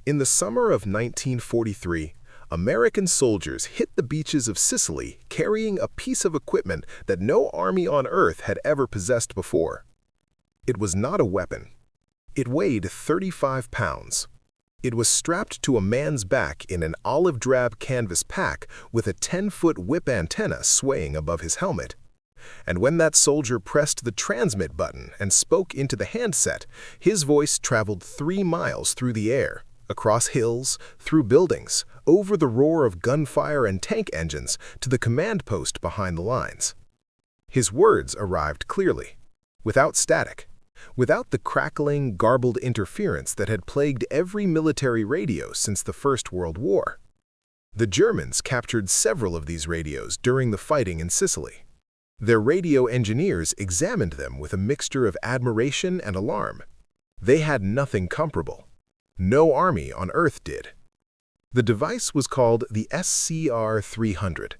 In the summer of 1943, American soldiers hit the beaches of Sicily carrying a piece of equipment that no army on Earth had ever possessed before. It was not a weapon. It weighed 35 pounds. It was strapped to a man's back in an olive-drab canvas pack with a 10-foot whip antenna swaying above his helmet. And when that soldier pressed the transmit button and spoke into the handset, his voice traveled 3 miles through the air, across hills, through buildings, over the roar of gunfire and tank engines to the command post behind the lines. His words arrived clearly, without static, without the crackling, garbled interference that had plagued every military radio since the First World War. The Germans captured several of these radios during the fighting in Sicily. Their radio engineers examined them with a mixture of admiration and alarm. They had nothing comparable. No army on Earth did. The device was called the SCR-300.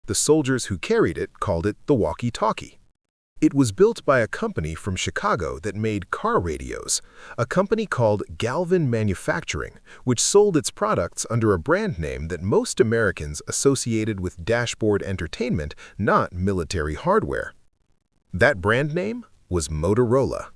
The soldiers who carried it called it the Walkie-Talkie. It was built by a company from Chicago that made car radios, a company called Galvin Manufacturing, which sold its products under a brand name that most Americans associated with dashboard entertainment, not military hardware. That brand name was Motorola.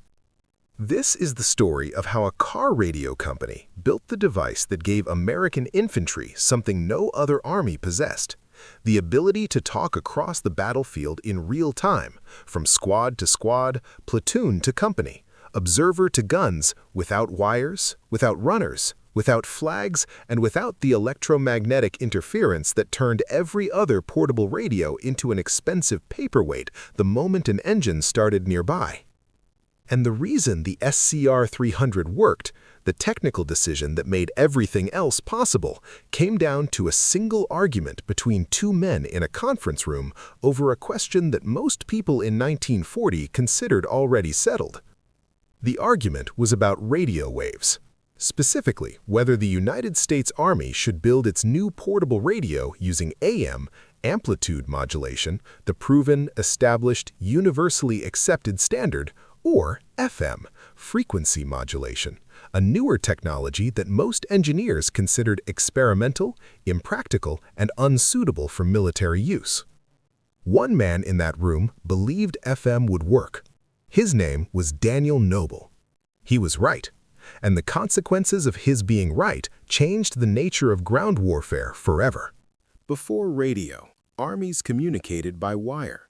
This is the story of how a car radio company built the device that gave American infantry something no other army possessed: the ability to talk across the battlefield in real time, from squad to squad, platoon to company, observer to guns, without wires, without runners, without flags, and without the electromagnetic interference that turned every other portable radio into an expensive paperweight the moment an engine started nearby. And the reason the SCR-300 worked, the technical decision that made everything else possible, came down to a single argument between 2 men in a conference room over a question that most people in 1940 considered already settled. The argument was about radio waves, specifically whether the United States Army should build its new portable radio using AM, amplitude modulation, the proven, established, universally accepted standard, or FM, frequency modulation, a newer technology that most engineers considered experimental, impractical, and unsuitable for military use. One man in that room believed FM would work. His name was Daniel Noble. He was right, and the consequences of his being right changed the nature of ground warfare forever. Before radio, armies communicated by wire.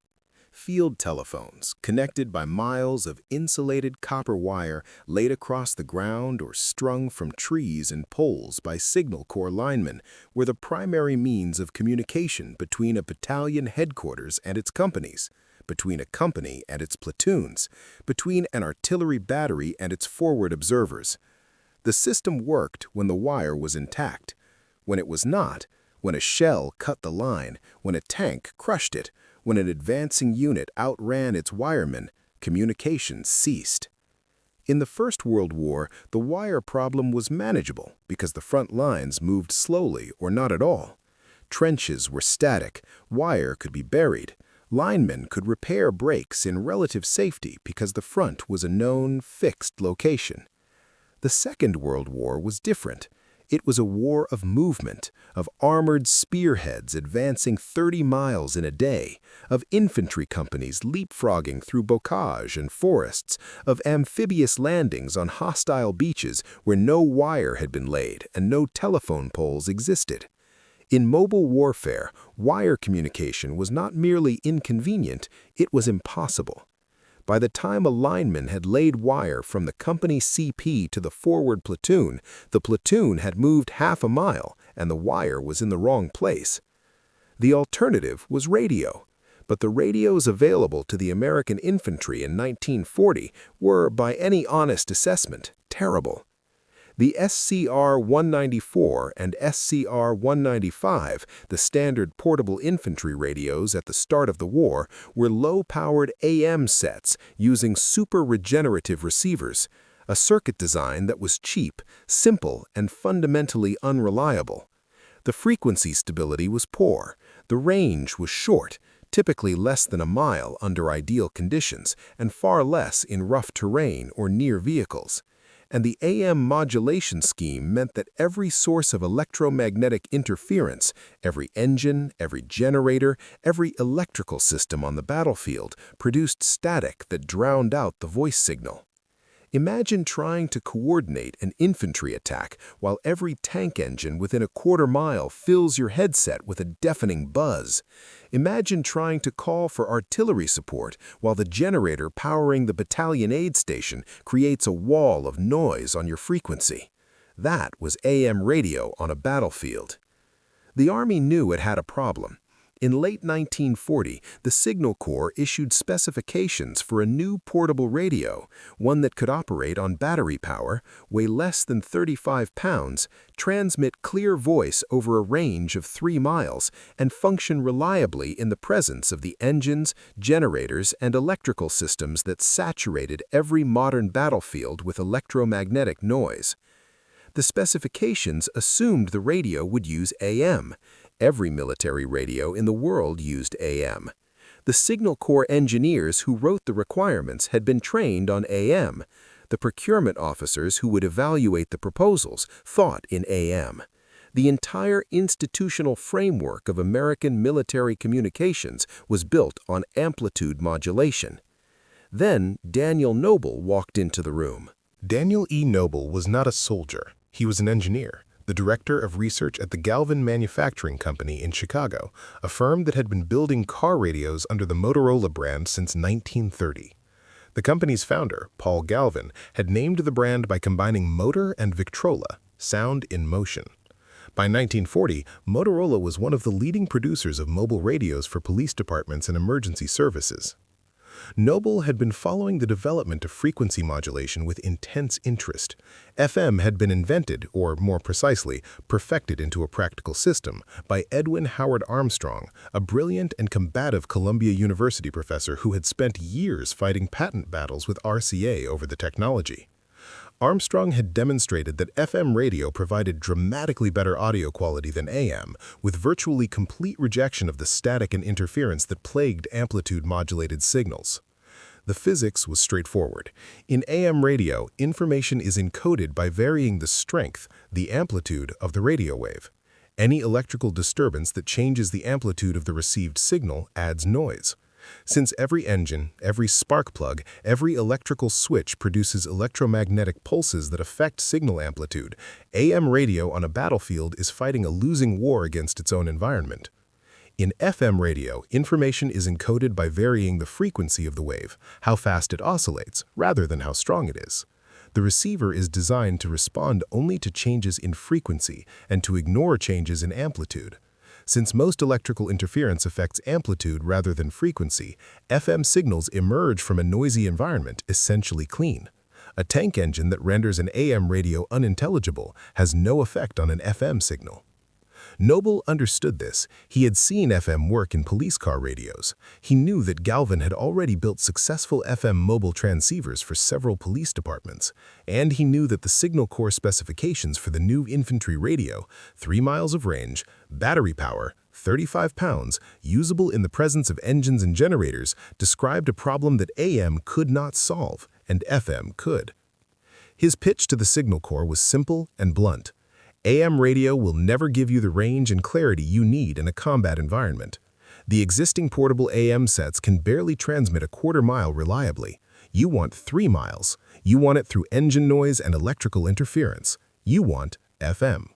Field telephones, connected by miles of insulated copper wire laid across the ground or strung from trees and poles by signal corps linemen, were the primary means of communication between a battalion headquarters and its companies, between a company and its platoons, between an artillery battery and its forward observers. The system worked when the wire was intact. When it was not, when a shell cut the line, when a tank crushed it, when an advancing unit outran its wiremen, communications ceased. In the First World War, the wire problem was manageable because the front lines moved slowly or not at all. Trenches were static, wire could be buried. Linemen could repair breaks in relative safety because the front was a known, fixed location. The Second World War was different. It was a war of movement, of armored spearheads advancing 30 miles in a day, of infantry companies leapfrogging through bocage and forests, of amphibious landings on hostile beaches where no wire had been laid and no telephone poles existed. In mobile warfare, wire communication was not merely inconvenient, it was impossible. By the time a lineman had laid wire from the company CP to the forward platoon, the platoon had moved half a mile and the wire was in the wrong place. The alternative was radio, but the radios available to the American infantry in 1940 were, by any honest assessment, terrible. The SCR-194 and SCR-195, the standard portable infantry radios at the start of the war, were low-powered AM sets using super-regenerative receivers, a circuit design that was cheap, simple, and fundamentally unreliable. The frequency stability was poor, the range was short, typically less than a mile under ideal conditions, and far less in rough terrain or near vehicles. and the AM modulation scheme meant that every source of electromagnetic interference, every engine, every generator, every electrical system on the battlefield produced static that drowned out the voice signal. Imagine trying to coordinate an infantry attack while every tank engine within a quarter mile fills your headset with a deafening buzz. Imagine trying to call for artillery support while the generator powering the battalion aid station creates a wall of noise on your frequency. That was AM radio on a battlefield. The Army knew it had a problem. In late 1940, the Signal Corps issued specifications for a new portable radio, one that could operate on battery power, weigh less than 35 pounds, transmit clear voice over a range of 3 miles, and function reliably in the presence of the engines, generators, and electrical systems that saturated every modern battlefield with electromagnetic noise. The specifications assumed the radio would use AM. Every military radio in the world used AM. The Signal Corps engineers who wrote the requirements had been trained on AM. The procurement officers who would evaluate the proposals thought in AM. The entire institutional framework of American military communications was built on amplitude modulation. Then Daniel Noble walked into the room. Daniel E. Noble was not a soldier. He was an engineer, the director of research at the Galvin Manufacturing Company in Chicago, a firm that had been building car radios under the Motorola brand since 1930. The company's founder, Paul Galvin, had named the brand by combining motor and Victrola, sound in motion. By 1940, Motorola was one of the leading producers of mobile radios for police departments and emergency services. Noble had been following the development of frequency modulation with intense interest. FM had been invented, or more precisely, perfected into a practical system, by Edwin Howard Armstrong, a brilliant and combative Columbia University professor who had spent years fighting patent battles with RCA over the technology. Armstrong had demonstrated that FM radio provided dramatically better audio quality than AM, with virtually complete rejection of the static and interference that plagued amplitude-modulated signals. The physics was straightforward. In AM radio, information is encoded by varying the strength, the amplitude, of the radio wave. Any electrical disturbance that changes the amplitude of the received signal adds noise. Since every engine, every spark plug, every electrical switch produces electromagnetic pulses that affect signal amplitude, AM radio on a battlefield is fighting a losing war against its own environment. In FM radio, information is encoded by varying the frequency of the wave, how fast it oscillates, rather than how strong it is. The receiver is designed to respond only to changes in frequency and to ignore changes in amplitude. Since most electrical interference affects amplitude rather than frequency, FM signals emerge from a noisy environment essentially clean. A tank engine that renders an AM radio unintelligible has no effect on an FM signal. Noble understood this. He had seen FM work in police car radios. He knew that Galvin had already built successful FM mobile transceivers for several police departments, and he knew that the Signal Corps specifications for the new infantry radio, 3 miles of range, battery power, 35 pounds, usable in the presence of engines and generators, described a problem that AM could not solve, and FM could. His pitch to the Signal Corps was simple and blunt. AM radio will never give you the range and clarity you need in a combat environment. The existing portable AM sets can barely transmit a quarter mile reliably. You want 3 miles. You want it through engine noise and electrical interference. You want FM.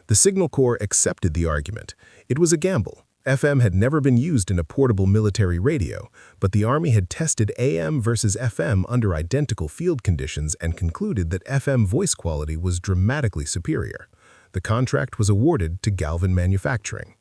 The Signal Corps accepted the argument. It was a gamble. FM had never been used in a portable military radio, but the Army had tested AM versus FM under identical field conditions and concluded that FM voice quality was dramatically superior. The contract was awarded to Galvin Manufacturing.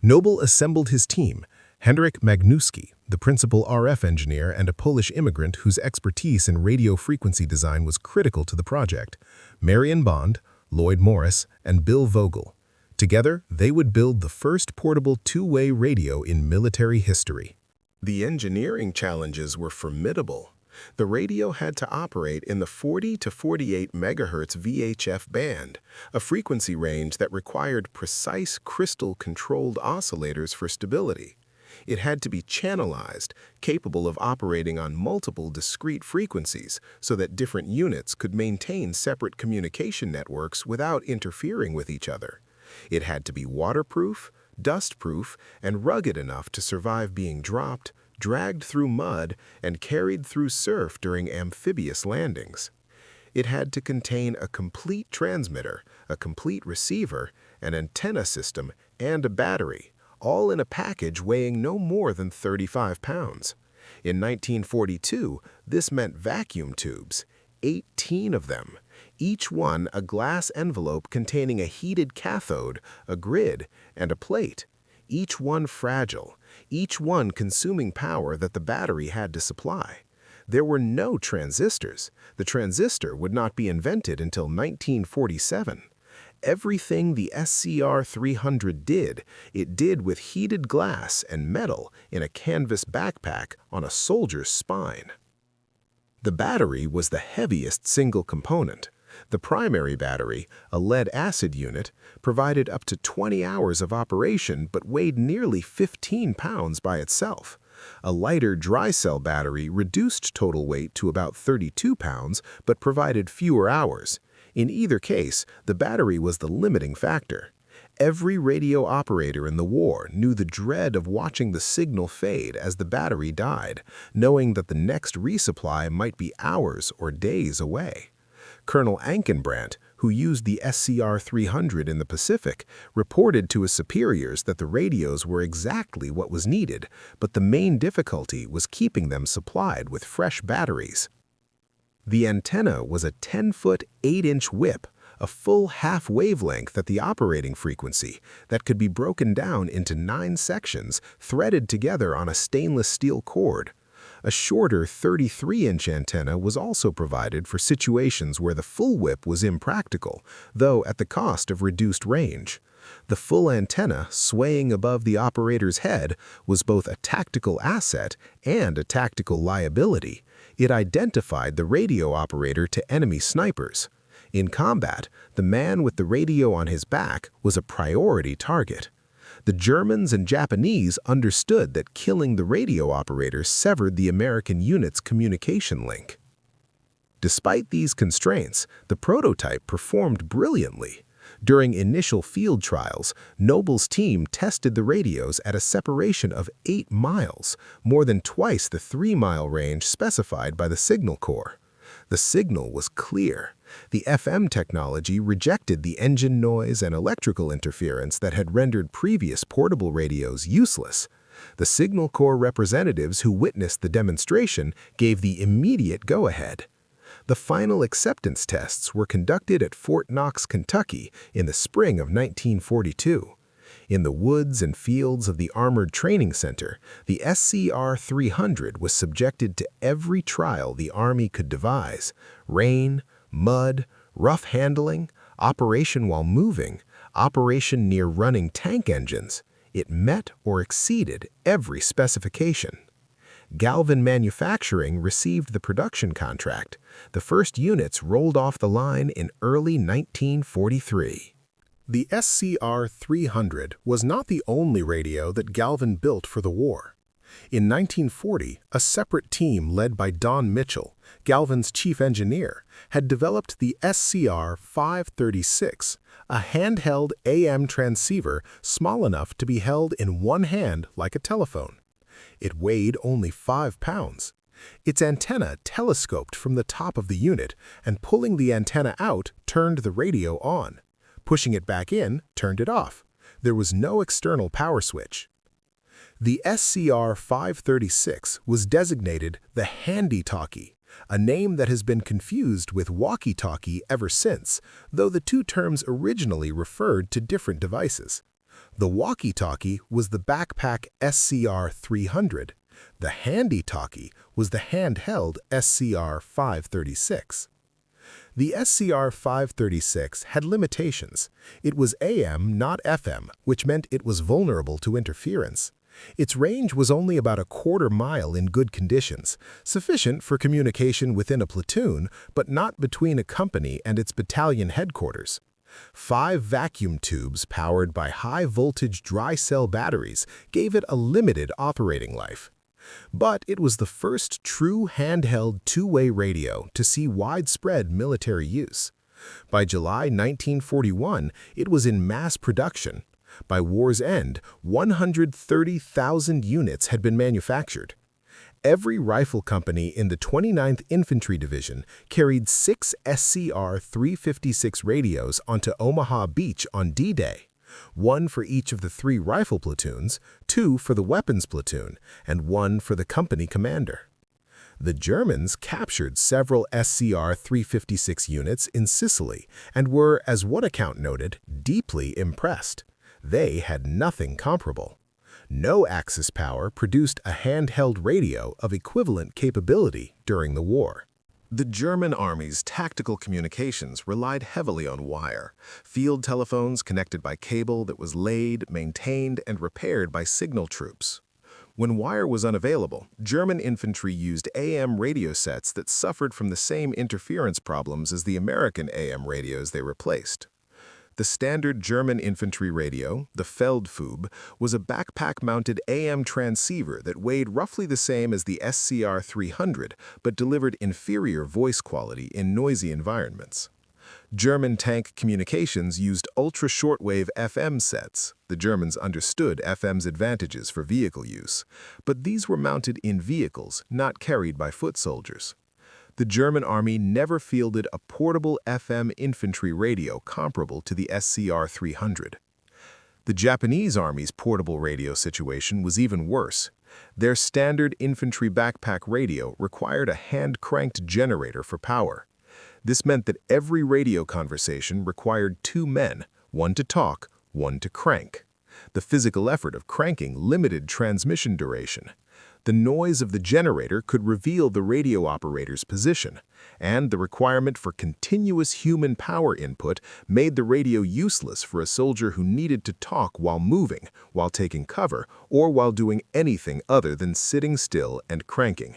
Noble assembled his team: Henryk Magnuski, the principal RF engineer and a Polish immigrant whose expertise in radio frequency design was critical to the project, Marion Bond, Lloyd Morris, and Bill Vogel. Together, they would build the first portable two-way radio in military history. The engineering challenges were formidable. The radio had to operate in the 40 to 48 MHz VHF band, a frequency range that required precise crystal-controlled oscillators for stability. It had to be channelized, capable of operating on multiple discrete frequencies so that different units could maintain separate communication networks without interfering with each other. It had to be waterproof, dustproof, and rugged enough to survive being dropped, dragged through mud, and carried through surf during amphibious landings. It had to contain a complete transmitter, a complete receiver, an antenna system, and a battery, all in a package weighing no more than 35 pounds. In 1942, this meant vacuum tubes, 18 of them, each one a glass envelope containing a heated cathode, a grid, and a plate, each one fragile, each one consuming power that the battery had to supply. There were no transistors. The transistor would not be invented until 1947. Everything the SCR-300 did, it did with heated glass and metal in a canvas backpack on a soldier's spine. The battery was the heaviest single component. The primary battery, a lead-acid unit, provided up to 20 hours of operation but weighed nearly 15 pounds by itself. A lighter dry-cell battery reduced total weight to about 32 pounds but provided fewer hours. In either case, the battery was the limiting factor. Every radio operator in the war knew the dread of watching the signal fade as the battery died, knowing that the next resupply might be hours or days away. Colonel Ankenbrandt, who used the SCR-300 in the Pacific, reported to his superiors that the radios were exactly what was needed, but the main difficulty was keeping them supplied with fresh batteries. The antenna was a 10-foot, 8-inch whip, a full half wavelength at the operating frequency that could be broken down into 9 sections threaded together on a stainless steel cord. A shorter 33-inch antenna was also provided for situations where the full whip was impractical, though at the cost of reduced range. The full antenna, swaying above the operator's head, was both a tactical asset and a tactical liability. It identified the radio operator to enemy snipers. In combat, the man with the radio on his back was a priority target. The Germans and Japanese understood that killing the radio operator severed the American unit's communication link. Despite these constraints, the prototype performed brilliantly. During initial field trials, Noble's team tested the radios at a separation of 8 miles, more than twice the 3-mile range specified by the Signal Corps. The signal was clear. The FM technology rejected the engine noise and electrical interference that had rendered previous portable radios useless. The Signal Corps representatives who witnessed the demonstration gave the immediate go-ahead. The final acceptance tests were conducted at Fort Knox, Kentucky in the spring of 1942. In the woods and fields of the Armored Training Center, the SCR-300 was subjected to every trial the Army could devise: rain, mud, rough handling, operation while moving, operation near running tank engines. It met or exceeded every specification. Galvin Manufacturing received the production contract. The first units rolled off the line in early 1943. The SCR-300 was not the only radio that Galvin built for the war. In 1940, a separate team led by Don Mitchell, Galvin's chief engineer, had developed the SCR-536, a handheld AM transceiver small enough to be held in one hand like a telephone. It weighed only 5 pounds. Its antenna telescoped from the top of the unit, and pulling the antenna out turned the radio on. Pushing it back in turned it off. There was no external power switch. The SCR-536 was designated the Handy-Talkie, a name that has been confused with Walkie-Talkie ever since, though the two terms originally referred to different devices. The Walkie-Talkie was the backpack SCR-300. The Handy-Talkie was the handheld SCR-536. The SCR-536 had limitations. It was AM, not FM, which meant it was vulnerable to interference. Its range was only about a quarter-mile in good conditions, sufficient for communication within a platoon, but not between a company and its battalion headquarters. 5 vacuum tubes powered by high-voltage dry cell batteries gave it a limited operating life. But it was the first true handheld two-way radio to see widespread military use. By July 1941, it was in mass production. By war's end, 130,000 units had been manufactured. Every rifle company in the 29th Infantry Division carried 6 SCR-356 radios onto Omaha Beach on D-Day, 1 for each of the 3 rifle platoons, 2 for the weapons platoon, and 1 for the company commander. The Germans captured several SCR-356 units in Sicily and were, as one account noted, deeply impressed. They had nothing comparable. No Axis power produced a handheld radio of equivalent capability during the war. The German Army's tactical communications relied heavily on wire, field telephones connected by cable that was laid, maintained, and repaired by signal troops. When wire was unavailable, German infantry used AM radio sets that suffered from the same interference problems as the American AM radios they replaced. The standard German infantry radio, the Feldfube, was a backpack-mounted AM transceiver that weighed roughly the same as the SCR-300 but delivered inferior voice quality in noisy environments. German tank communications used ultra-shortwave FM sets. The Germans understood FM's advantages for vehicle use, but these were mounted in vehicles, not carried by foot soldiers. The German Army never fielded a portable FM infantry radio comparable to the SCR-300. The Japanese Army's portable radio situation was even worse. Their standard infantry backpack radio required a hand-cranked generator for power. This meant that every radio conversation required 2 men, one to talk, one to crank. The physical effort of cranking limited transmission duration. The noise of the generator could reveal the radio operator's position, and the requirement for continuous human power input made the radio useless for a soldier who needed to talk while moving, while taking cover, or while doing anything other than sitting still and cranking.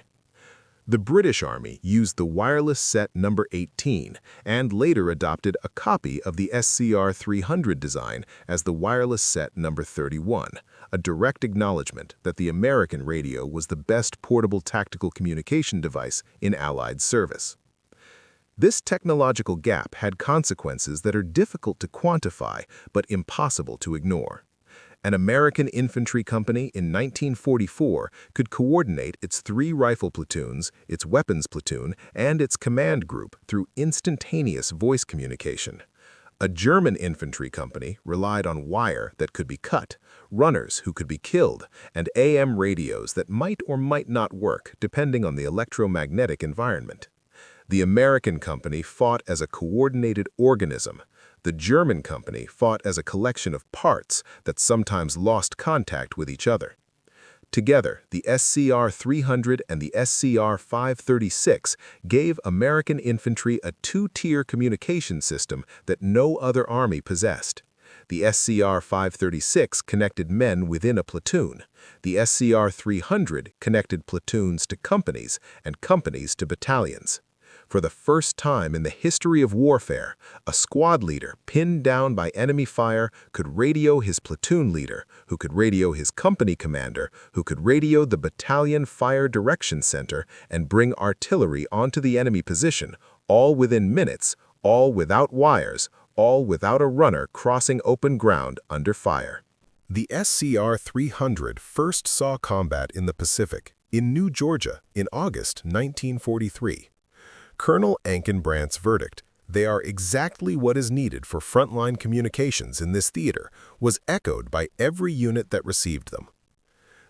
The British Army used the wireless set number 18 and later adopted a copy of the SCR-300 design as the wireless set number 31, a direct acknowledgement that the American radio was the best portable tactical communication device in Allied service. This technological gap had consequences that are difficult to quantify but impossible to ignore. An American infantry company in 1944 could coordinate its 3 rifle platoons, its weapons platoon, and its command group through instantaneous voice communication. A German infantry company relied on wire that could be cut, runners who could be killed, and AM radios that might or might not work depending on the electromagnetic environment. The American company fought as a coordinated organism. The German company fought as a collection of parts that sometimes lost contact with each other. Together, the SCR-300 and the SCR-536 gave American infantry a 2-tier communication system that no other army possessed. The SCR-536 connected men within a platoon. The SCR-300 connected platoons to companies and companies to battalions. For the first time in the history of warfare, a squad leader pinned down by enemy fire could radio his platoon leader, who could radio his company commander, who could radio the battalion fire direction center and bring artillery onto the enemy position, all within minutes, all without wires, all without a runner crossing open ground under fire. The SCR-300 first saw combat in the Pacific, in New Georgia, in August 1943. Colonel Ankenbrandt's verdict, "They are exactly what is needed for frontline communications in this theater," was echoed by every unit that received them.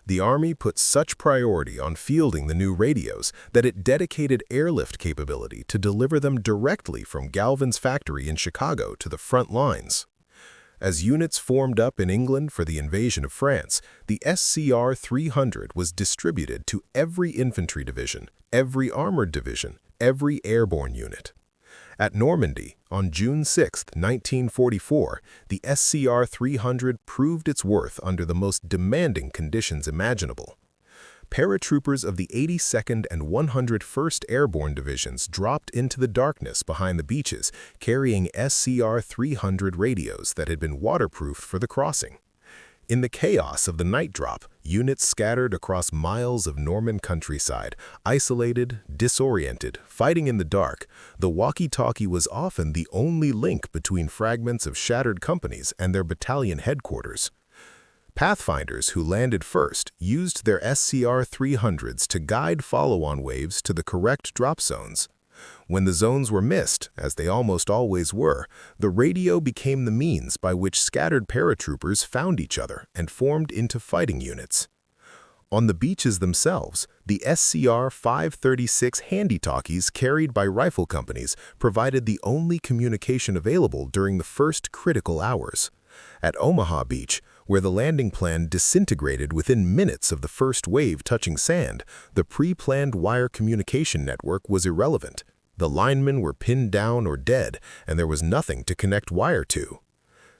The Army put such priority on fielding the new radios that it dedicated airlift capability to deliver them directly from Galvin's factory in Chicago to the front lines. As units formed up in England for the invasion of France, the SCR-300 was distributed to every infantry division, every armored division, every airborne unit. At Normandy, on June 6, 1944, the SCR-300 proved its worth under the most demanding conditions imaginable. paratroopers of the 82nd and 101st Airborne Divisions dropped into the darkness behind the beaches, carrying SCR-300 radios that had been waterproofed for the crossing. In the chaos of the night drop, units scattered across miles of Norman countryside, isolated, disoriented, fighting in the dark, the walkie-talkie was often the only link between fragments of shattered companies and their battalion headquarters. Pathfinders who landed first used their SCR-300s to guide follow-on waves to the correct drop zones. When the zones were missed, as they almost always were, the radio became the means by which scattered paratroopers found each other and formed into fighting units. On the beaches themselves, the SCR-536 handy-talkies carried by rifle companies provided the only communication available during the first critical hours. At Omaha Beach, where the landing plan disintegrated within minutes of the first wave touching sand, the pre-planned wire communication network was irrelevant. The linemen were pinned down or dead, and there was nothing to connect wire to.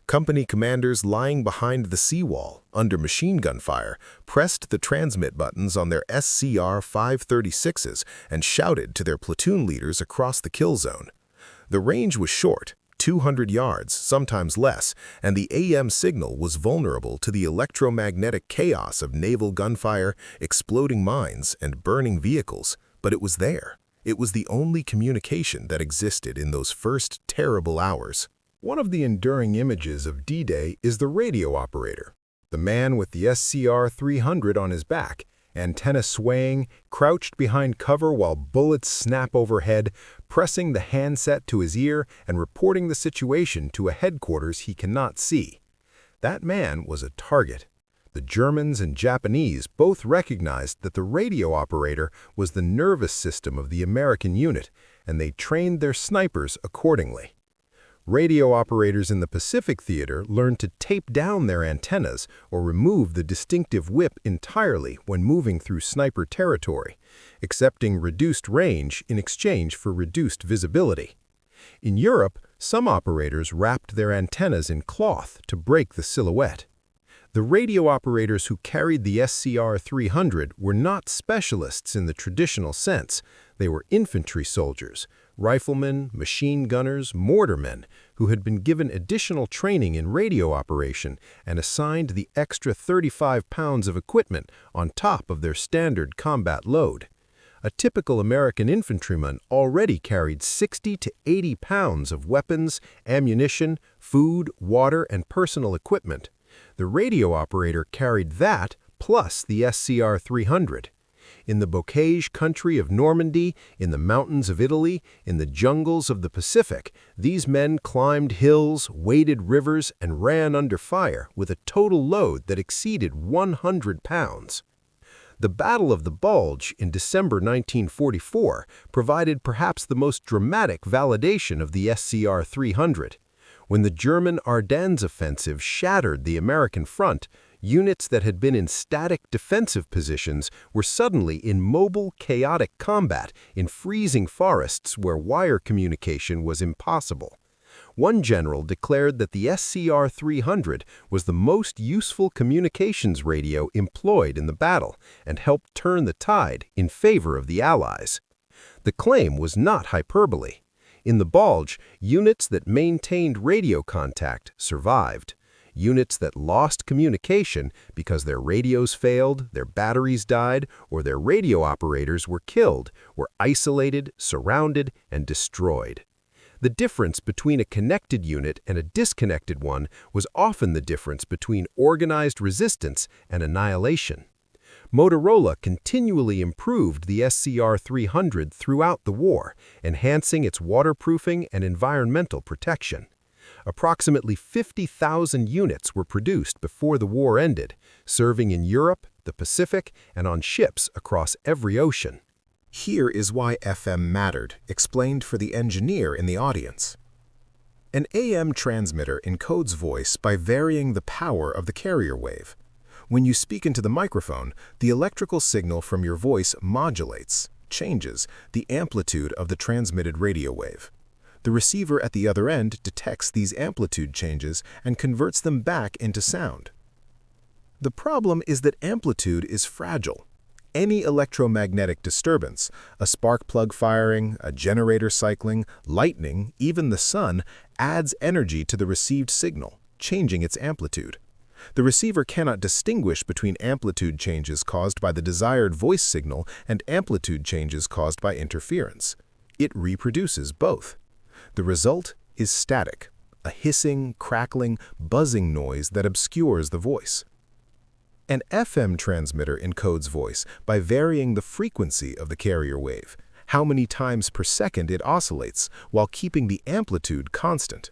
Company commanders lying behind the seawall, under machine gun fire, pressed the transmit buttons on their SCR-536s and shouted to their platoon leaders across the kill zone. The range was short, 200 yards, sometimes less, and the AM signal was vulnerable to the electromagnetic chaos of naval gunfire, exploding mines, and burning vehicles, but it was there. It was the only communication that existed in those first terrible hours. One of the enduring images of D-Day is the radio operator, the man with the SCR-300 on his back, antenna swaying, crouched behind cover while bullets snap overhead, pressing the handset to his ear and reporting the situation to a headquarters he cannot see. That man was a target. The Germans and Japanese both recognized that the radio operator was the nervous system of the American unit, and they trained their snipers accordingly. Radio operators in the Pacific Theater learned to tape down their antennas or remove the distinctive whip entirely when moving through sniper territory, accepting reduced range in exchange for reduced visibility. In Europe, some operators wrapped their antennas in cloth to break the silhouette. The radio operators who carried the SCR-300 were not specialists in the traditional sense. They were infantry soldiers, riflemen, machine gunners, mortarmen, who had been given additional training in radio operation and assigned the extra 35 pounds of equipment on top of their standard combat load. A typical American infantryman already carried 60 to 80 pounds of weapons, ammunition, food, water, and personal equipment. The radio operator carried that plus the SCR-300. In the Bocage country of Normandy, in the mountains of Italy, in the jungles of the Pacific, these men climbed hills, waded rivers, and ran under fire with a total load that exceeded 100 pounds. The Battle of the Bulge in December 1944 provided perhaps the most dramatic validation of the SCR-300. When the German Ardennes offensive shattered the American front, units that had been in static defensive positions were suddenly in mobile, chaotic combat in freezing forests where wire communication was impossible. One general declared that the SCR-300 was the most useful communications radio employed in the battle and helped turn the tide in favor of the Allies. The claim was not hyperbole. In the Bulge, units that maintained radio contact survived. Units that lost communication because their radios failed, their batteries died, or their radio operators were killed were isolated, surrounded, and destroyed. The difference between a connected unit and a disconnected one was often the difference between organized resistance and annihilation. Motorola continually improved the SCR-300 throughout the war, enhancing its waterproofing and environmental protection. Approximately 50,000 units were produced before the war ended, serving in Europe, the Pacific, and on ships across every ocean. Here is why FM mattered, explained for the engineer in the audience. An AM transmitter encodes voice by varying the power of the carrier wave. When you speak into the microphone, the electrical signal from your voice modulates, changes, the amplitude of the transmitted radio wave. The receiver at the other end detects these amplitude changes and converts them back into sound. The problem is that amplitude is fragile. Any electromagnetic disturbance, a spark plug firing, a generator cycling, lightning, even the sun, adds energy to the received signal, changing its amplitude. The receiver cannot distinguish between amplitude changes caused by the desired voice signal and amplitude changes caused by interference. It reproduces both. The result is static, a hissing, crackling, buzzing noise that obscures the voice. An FM transmitter encodes voice by varying the frequency of the carrier wave, how many times per second it oscillates, while keeping the amplitude constant.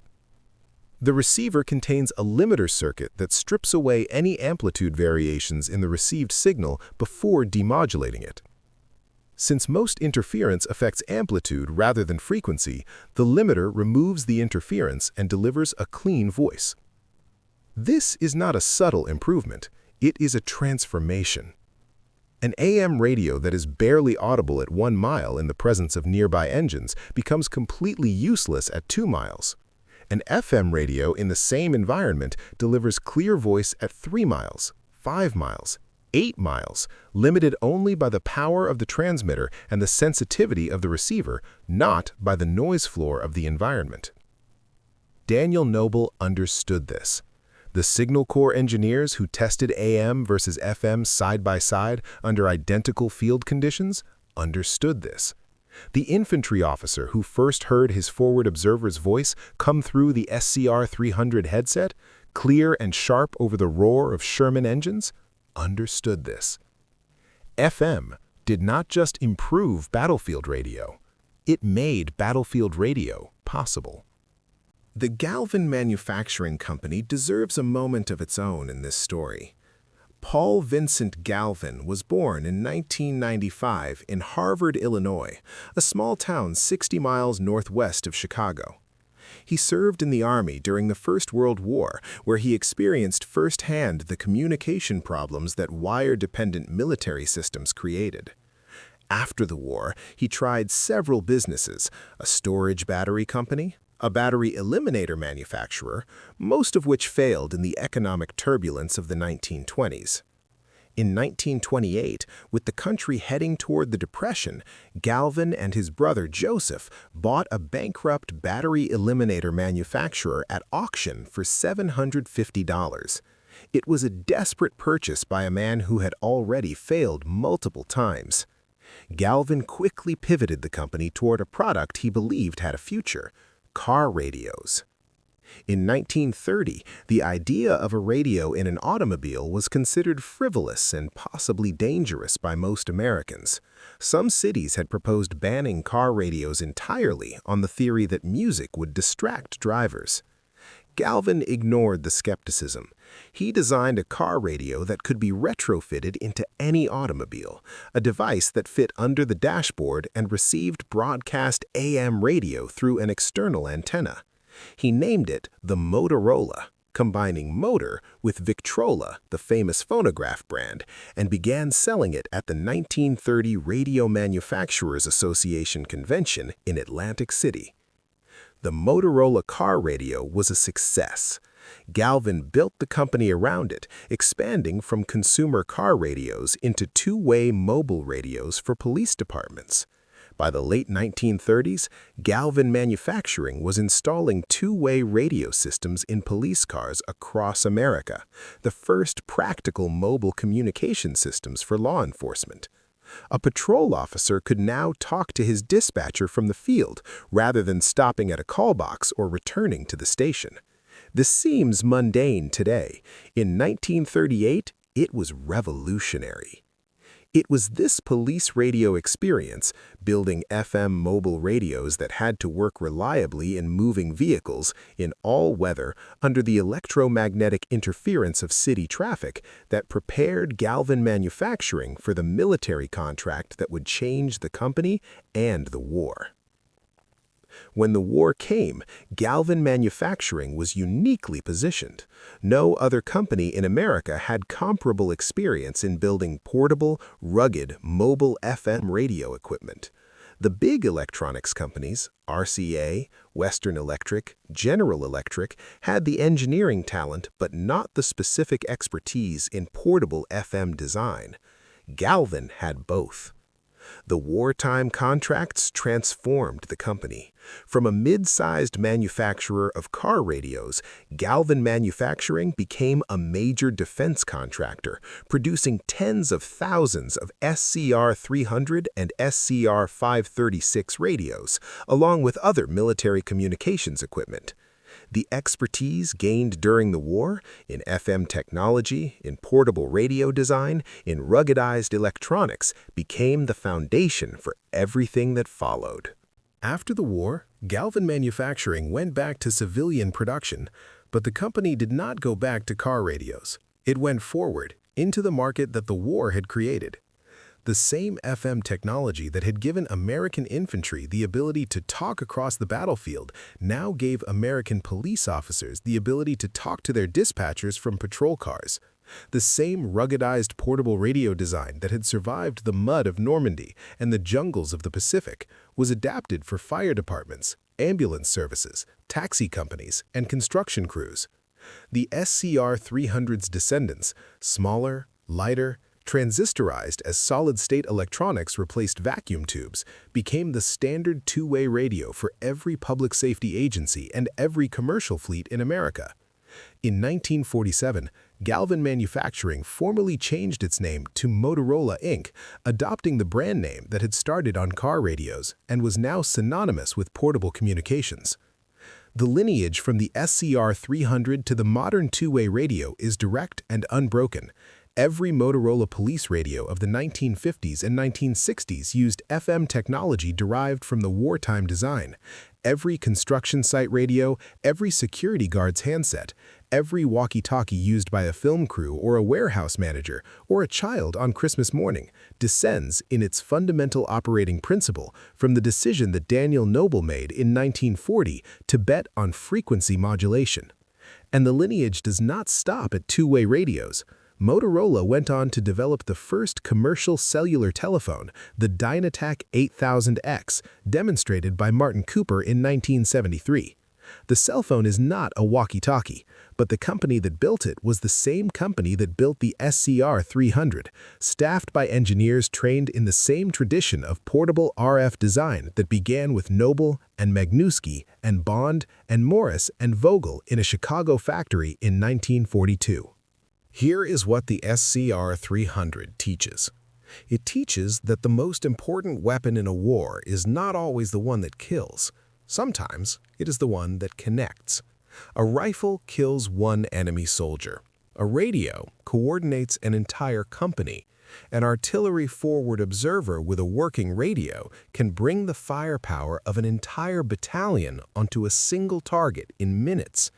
The receiver contains a limiter circuit that strips away any amplitude variations in the received signal before demodulating it. Since most interference affects amplitude rather than frequency, the limiter removes the interference and delivers a clean voice. This is not a subtle improvement, it is a transformation. An AM radio that is barely audible at 1 mile in the presence of nearby engines becomes completely useless at 2 miles. An FM radio in the same environment delivers clear voice at 3 miles, 5 miles, 8 miles, limited only by the power of the transmitter and the sensitivity of the receiver, not by the noise floor of the environment. Daniel Noble understood this. The Signal Corps engineers who tested AM versus FM side by side under identical field conditions understood this. The infantry officer who first heard his forward observer's voice come through the SCR 300 headset, clear and sharp over the roar of Sherman engines, understood this. FM did not just improve battlefield radio, it made battlefield radio possible. The Galvin Manufacturing Company deserves a moment of its own in this story. Paul Vincent Galvin was born in 1995 in Harvard, Illinois, a small town 60 miles northwest of Chicago. He served in the Army during the First World War, where he experienced firsthand the communication problems that wire-dependent military systems created. After the war, he tried several businesses, a storage battery company, a battery eliminator manufacturer, most of which failed in the economic turbulence of the 1920s. In 1928, with the country heading toward the Depression, Galvin and his brother Joseph bought a bankrupt battery eliminator manufacturer at auction for $750. It was a desperate purchase by a man who had already failed multiple times. Galvin quickly pivoted the company toward a product he believed had a future: car radios. In 1930, the idea of a radio in an automobile was considered frivolous and possibly dangerous by most Americans. Some cities had proposed banning car radios entirely on the theory that music would distract drivers. Galvin ignored the skepticism. He designed a car radio that could be retrofitted into any automobile, a device that fit under the dashboard and received broadcast AM radio through an external antenna. He named it the Motorola, combining motor with Victrola, the famous phonograph brand, and began selling it at the 1930 Radio Manufacturers Association convention in Atlantic City. The Motorola car radio was a success. Galvin built the company around it, expanding from consumer car radios into two-way mobile radios for police departments. By the late 1930s, Galvin Manufacturing was installing two-way radio systems in police cars across America, the first practical mobile communication systems for law enforcement. A patrol officer could now talk to his dispatcher from the field rather than stopping at a call box or returning to the station. This seems mundane today. In 1938, it was revolutionary. It was this police radio experience, building FM mobile radios that had to work reliably in moving vehicles, in all weather, under the electromagnetic interference of city traffic, that prepared Galvin Manufacturing for the military contract that would change the company and the war. When the war came, Galvin Manufacturing was uniquely positioned. No other company in America had comparable experience in building portable, rugged, mobile FM radio equipment. The big electronics companies, RCA, Western Electric, General Electric, had the engineering talent but not the specific expertise in portable FM design. Galvin had both. The wartime contracts transformed the company. From a mid-sized manufacturer of car radios, Galvin Manufacturing became a major defense contractor, producing tens of thousands of SCR-300 and SCR-536 radios, along with other military communications equipment. The expertise gained during the war in FM technology, in portable radio design, in ruggedized electronics became the foundation for everything that followed. After the war, Galvin Manufacturing went back to civilian production, but the company did not go back to car radios. It went forward into the market that the war had created. The same FM technology that had given American infantry the ability to talk across the battlefield now gave American police officers the ability to talk to their dispatchers from patrol cars. The same ruggedized portable radio design that had survived the mud of Normandy and the jungles of the Pacific was adapted for fire departments, ambulance services, taxi companies, and construction crews. The SCR-300's descendants, smaller, lighter, transistorized as solid-state electronics replaced vacuum tubes, became the standard two-way radio for every public safety agency and every commercial fleet in America. In 1947, Galvin Manufacturing formally changed its name to Motorola, Inc., adopting the brand name that had started on car radios and was now synonymous with portable communications. The lineage from the SCR-300 to the modern two-way radio is direct and unbroken. Every Motorola police radio of the 1950s and 1960s used FM technology derived from the wartime design. Every construction site radio, every security guard's handset, every walkie-talkie used by a film crew or a warehouse manager or a child on Christmas morning descends in its fundamental operating principle from the decision that Daniel Noble made in 1940 to bet on frequency modulation. And the lineage does not stop at two-way radios. Motorola went on to develop the first commercial cellular telephone, the Dynatac 8000X, demonstrated by Martin Cooper in 1973. The cell phone is not a walkie-talkie, but the company that built it was the same company that built the SCR-300, staffed by engineers trained in the same tradition of portable RF design that began with Noble and Magnusky and Bond and Morris and Vogel in a Chicago factory in 1942. Here is what the SCR-300 teaches. It teaches that the most important weapon in a war is not always the one that kills. Sometimes it is the one that connects. A rifle kills one enemy soldier. A radio coordinates an entire company. An artillery forward observer with a working radio can bring the firepower of an entire battalion onto a single target in minutes.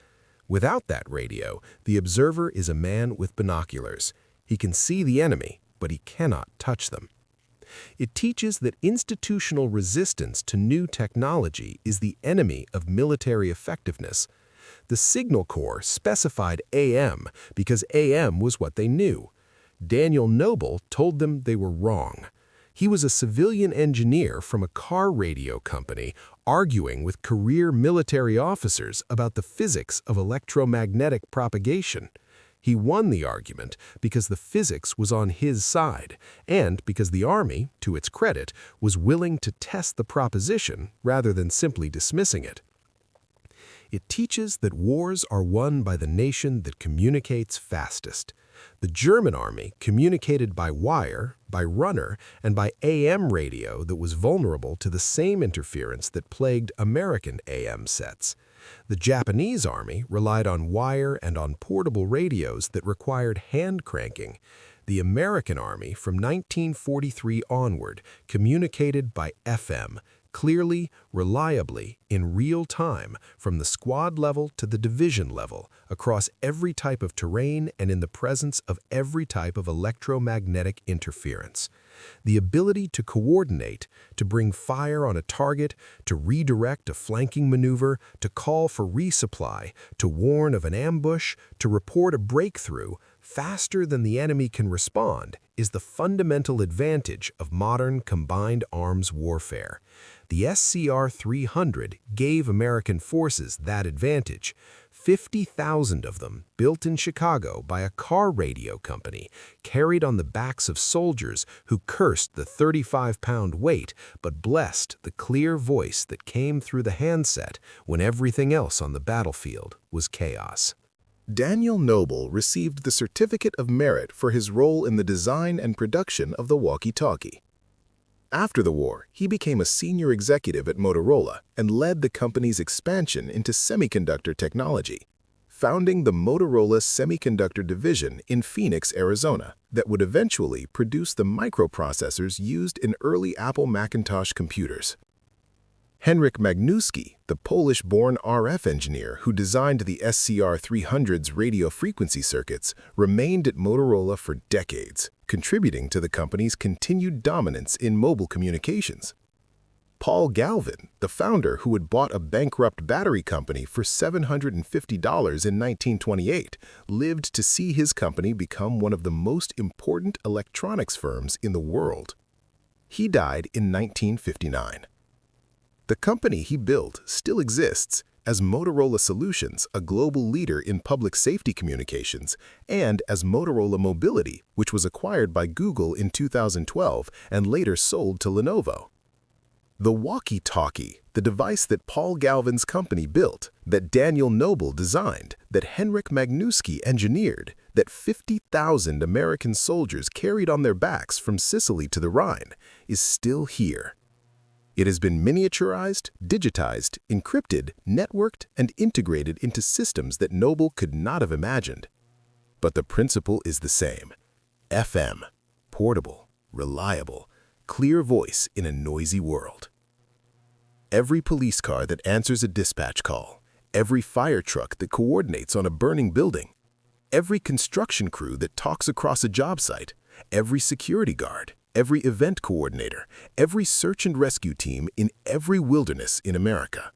Without that radio, the observer is a man with binoculars. He can see the enemy, but he cannot touch them. It teaches that institutional resistance to new technology is the enemy of military effectiveness. The Signal Corps specified AM because AM was what they knew. Daniel Noble told them they were wrong. He was a civilian engineer from a car radio company arguing with career military officers about the physics of electromagnetic propagation. He won the argument because the physics was on his side and because the Army, to its credit, was willing to test the proposition rather than simply dismissing it. It teaches that wars are won by the nation that communicates fastest. The German army communicated by wire, by runner, and by AM radio that was vulnerable to the same interference that plagued American AM sets. The Japanese army relied on wire and on portable radios that required hand cranking. The American army, from 1943 onward, communicated by FM, clearly, reliably, in real time, from the squad level to the division level, across every type of terrain and in the presence of every type of electromagnetic interference. The ability to coordinate, to bring fire on a target, to redirect a flanking maneuver, to call for resupply, to warn of an ambush, to report a breakthrough, faster than the enemy can respond, is the fundamental advantage of modern combined arms warfare. The SCR-300 gave American forces that advantage. 50,000 of them, built in Chicago by a car radio company, carried on the backs of soldiers who cursed the 35-pound weight but blessed the clear voice that came through the handset when everything else on the battlefield was chaos. Daniel Noble received the Certificate of Merit for his role in the design and production of the walkie-talkie. After the war, he became a senior executive at Motorola and led the company's expansion into semiconductor technology, founding the Motorola Semiconductor Division in Phoenix, Arizona, that would eventually produce the microprocessors used in early Apple Macintosh computers. Henryk Magnuski, the Polish-born RF engineer who designed the SCR-300's radio frequency circuits, remained at Motorola for decades, contributing to the company's continued dominance in mobile communications. Paul Galvin, the founder who had bought a bankrupt battery company for $750 in 1928, lived to see his company become one of the most important electronics firms in the world. He died in 1959. The company he built still exists as Motorola Solutions, a global leader in public safety communications, and as Motorola Mobility, which was acquired by Google in 2012 and later sold to Lenovo. The walkie-talkie, the device that Paul Galvin's company built, that Daniel Noble designed, that Henryk Magnuski engineered, that 50,000 American soldiers carried on their backs from Sicily to the Rhine, is still here. It has been miniaturized, digitized, encrypted, networked, and integrated into systems that Noble could not have imagined. But the principle is the same. FM, portable, reliable, clear voice in a noisy world. Every police car that answers a dispatch call, every fire truck that coordinates on a burning building, every construction crew that talks across a job site, every security guard, every event coordinator, every search and rescue team in every wilderness in America.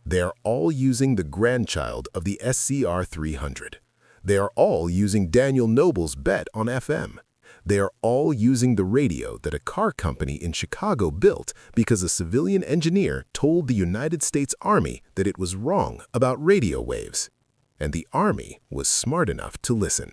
They are all using the grandchild of the SCR-300. They are all using Daniel Noble's bet on FM. They are all using the radio that a car company in Chicago built because a civilian engineer told the United States Army that it was wrong about radio waves. And the Army was smart enough to listen.